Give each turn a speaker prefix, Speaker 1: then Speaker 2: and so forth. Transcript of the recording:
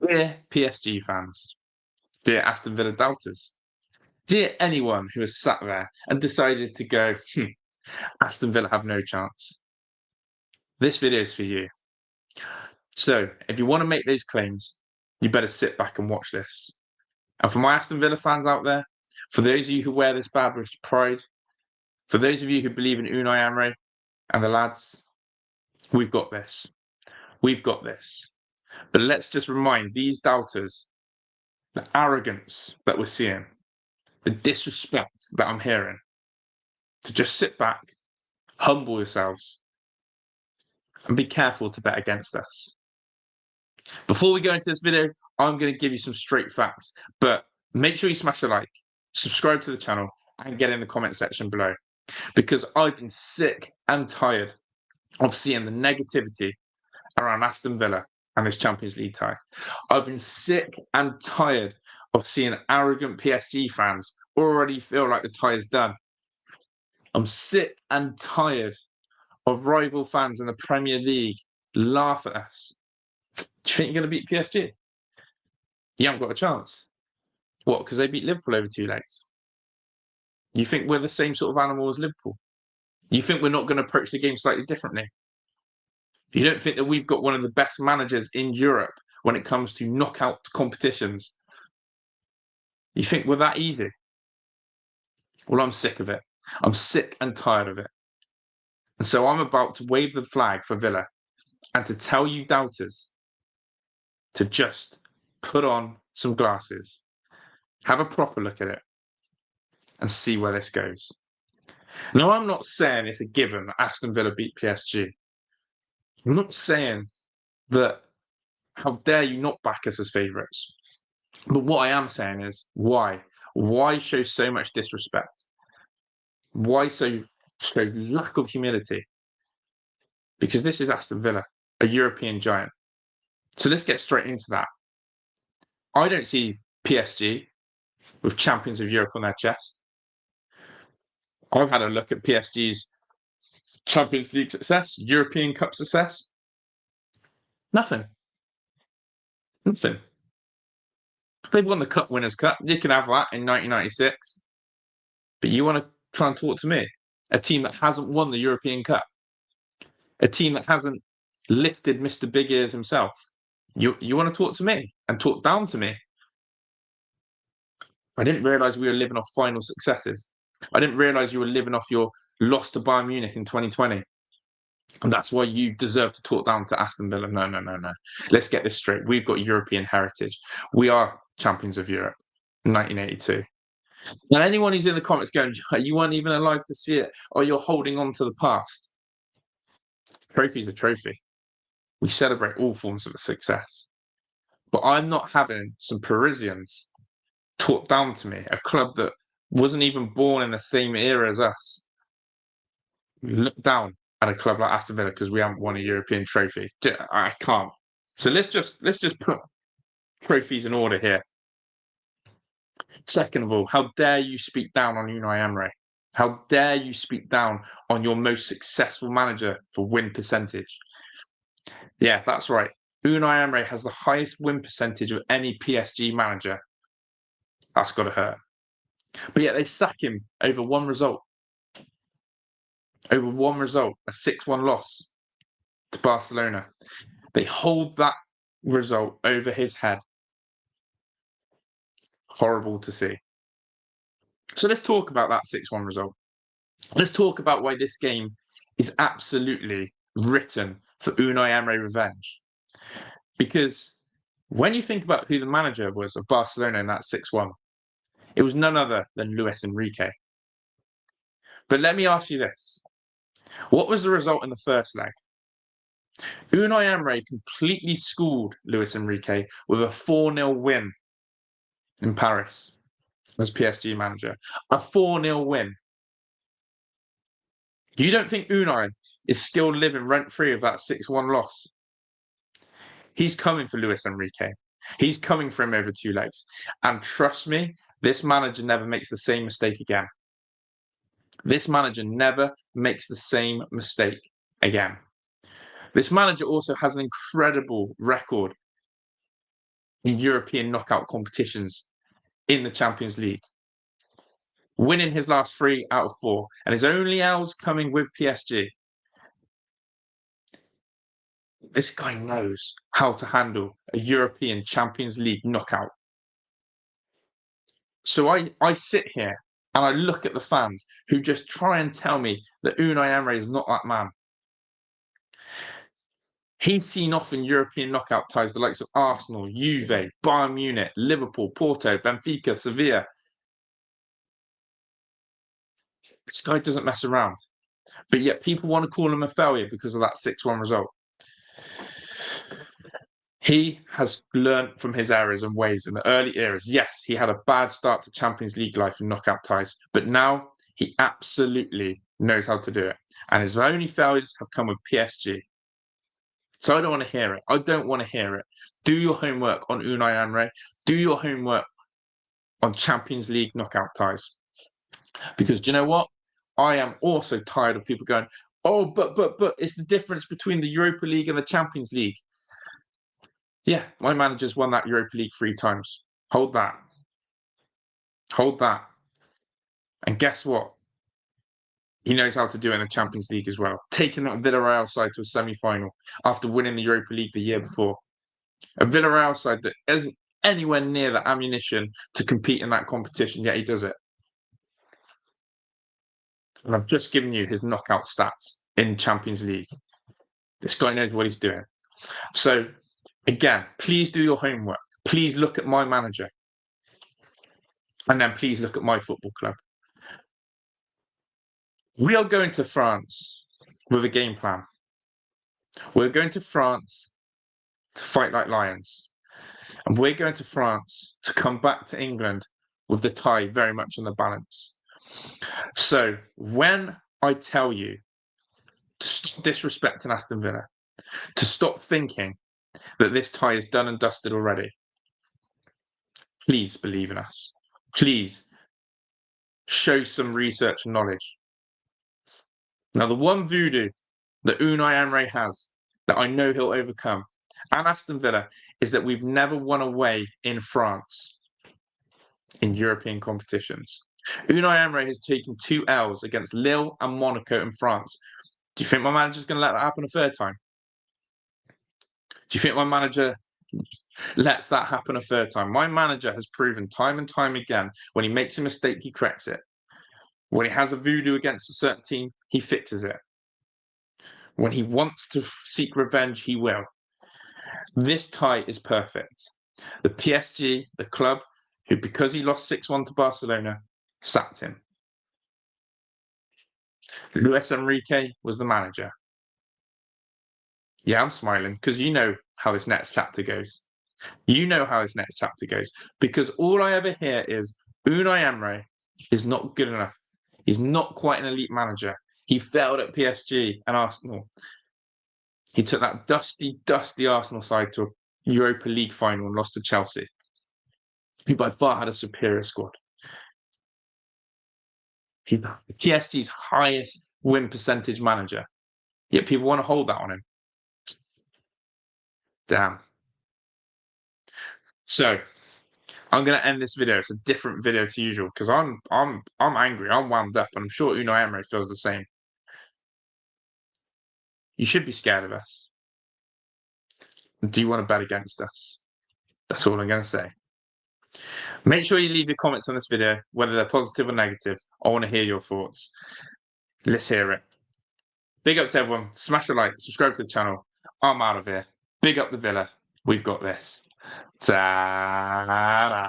Speaker 1: Dear PSG fans, dear Aston Villa doubters, dear anyone who has sat there and decided to go, Aston Villa have no chance, this video is for you. So, if you want to make those claims, you better sit back and watch this. And for my Aston Villa fans out there, for those of you who wear this badge with pride, for those of you who believe in Unai Emery and the lads, we've got this. We've got this. But let's just remind these doubters the arrogance that we're seeing, the disrespect that I'm hearing, to just sit back, humble yourselves, and be careful to bet against us. Before we go into this video, I'm going to give you some straight facts, but make sure you smash a like, subscribe to the channel, and get in the comment section below, because I've been sick and tired of seeing the negativity around Aston Villa and this Champions League tie. I've been sick and tired of seeing arrogant PSG fans already feel like the tie is done. I'm sick and tired of rival fans in the Premier League laugh at us. Do you think you're going to beat PSG? You haven't got a chance. What, because they beat Liverpool over 2 legs? You think we're the same sort of animal as Liverpool? You think we're not going to approach the game slightly differently? You don't think that we've got one of the best managers in Europe when it comes to knockout competitions? You think we're that easy? Well, I'm sick of it. I'm sick and tired of it. And so I'm about to wave the flag for Villa and to tell you doubters to just put on some glasses, have a proper look at it, and see where this goes. Now, I'm not saying it's a given that Aston Villa beat PSG. I'm not saying that how dare you not back us as favourites. But what I am saying is why? Why show so much disrespect? Why show lack of humility? Because this is Aston Villa, a European giant. So let's get straight into that. I don't see PSG with champions of Europe on their chest. I've had a look at PSG's Champions League success, European Cup success. Nothing. They've won the Cup Winners' Cup. You can have that in 1996. But you want to try and talk to me, a team that hasn't won the European Cup, a team that hasn't lifted Mr. Big Ears himself. You want to talk to me and talk down to me? I didn't realise we were living off final successes. I didn't realise you were living off your loss to Bayern Munich in 2020. And that's why you deserve to talk down to Aston Villa. No. Let's get this straight. We've got European heritage. We are champions of Europe in 1982. And anyone who's in the comments going, you weren't even alive to see it, or you're holding on to the past. Trophy's a trophy. We celebrate all forms of success. But I'm not having some Parisians talk down to me, a club that wasn't even born in the same era as us. Look down at a club like Aston Villa because we haven't won a European trophy. I can't. So let's just put trophies in order here. Second of all, how dare you speak down on Unai Emery? How dare you speak down on your most successful manager for win percentage? Yeah, that's right. Unai Emery has the highest win percentage of any PSG manager. That's got to hurt. But yet they sack him over one result. Over one result, a 6-1 loss to Barcelona. They hold that result over his head. Horrible to see. So let's talk about that 6-1 result. Let's talk about why this game is absolutely written for Unai Emery revenge. Because when you think about who the manager was of Barcelona in that 6-1, it was none other than Luis Enrique. But let me ask you this. What was the result in the first leg? Unai Emery completely schooled Luis Enrique with a 4-0 win in Paris as PSG manager. A 4-0 win. You don't think Unai is still living rent-free of that 6-1 loss? He's coming for Luis Enrique. He's coming for him over 2 legs. And trust me, this manager never makes the same mistake again. This manager never makes the same mistake again. This manager also has an incredible record in European knockout competitions in the Champions League, winning his last 3 out of 4, and his only L's coming with PSG. This guy knows how to handle a European Champions League knockout. So I sit here and I look at the fans who just try and tell me that Unai Emery is not that man. He's seen off in European knockout ties the likes of Arsenal, Juve, Bayern Munich, Liverpool, Porto, Benfica, Sevilla. This guy doesn't mess around. But yet people want to call him a failure because of that 6-1 result. He has learned from his errors and ways in the early eras. Yes, he had a bad start to Champions League life and knockout ties, but now he absolutely knows how to do it. And his only failures have come with PSG. So I don't want to hear it. I don't want to hear it. Do your homework on Unai Emery. Do your homework on Champions League knockout ties. Because do you know what? I am also tired of people going, oh, but it's the difference between the Europa League and the Champions League. Yeah, my manager's won that Europa League 3 times. Hold that. Hold that. And guess what? He knows how to do it in the Champions League as well. Taking that Villarreal side to a semi-final after winning the Europa League the year before. A Villarreal side that isn't anywhere near the ammunition to compete in that competition, yet he does it. And I've just given you his knockout stats in Champions League. This guy knows what he's doing. So, again, please do your homework. Please look at my manager. And then please look at my football club. We are going to France with a game plan. We're going to France to fight like lions. And we're going to France to come back to England with the tie very much in the balance. So when I tell you to stop disrespecting Aston Villa, to stop thinking that this tie is done and dusted already, please believe in us. Please show some research and knowledge. Now, the one voodoo that Unai Emery has that I know he'll overcome, and Aston Villa, is that we've never won away in France in European competitions. Unai Emery has taken 2 L's against Lille and Monaco in France. Do you think my manager's going to let that happen a 3rd time? Do you think my manager lets that happen a 3rd time? My manager has proven time and time again, when he makes a mistake, he corrects it. When he has a voodoo against a certain team, he fixes it. When he wants to seek revenge, he will. This tie is perfect. The PSG, the club, who, because he lost 6-1 to Barcelona, sacked him. Luis Enrique was the manager. Yeah, I'm smiling because you know how this next chapter goes. You know how this next chapter goes. Because all I ever hear is Unai Emery is not good enough. He's not quite an elite manager. He failed at PSG and Arsenal. He took that dusty Arsenal side to a Europa League final and lost to Chelsea, who by far had a superior squad. He's PSG's highest win percentage manager, yet people want to hold that on him. Damn. So I'm going to end this video. It's a different video to usual because I'm angry. I'm wound up, and I'm sure Unai Emery feels the same. You should be scared of us. Do you want to bet against us? That's all I'm going to say. Make sure you leave your comments on this video, whether they're positive or negative. I want to hear your thoughts. Let's hear it. Big up to everyone. Smash a like, subscribe to the channel. I'm out of here. Big up the Villa. We've got this. Ta-da.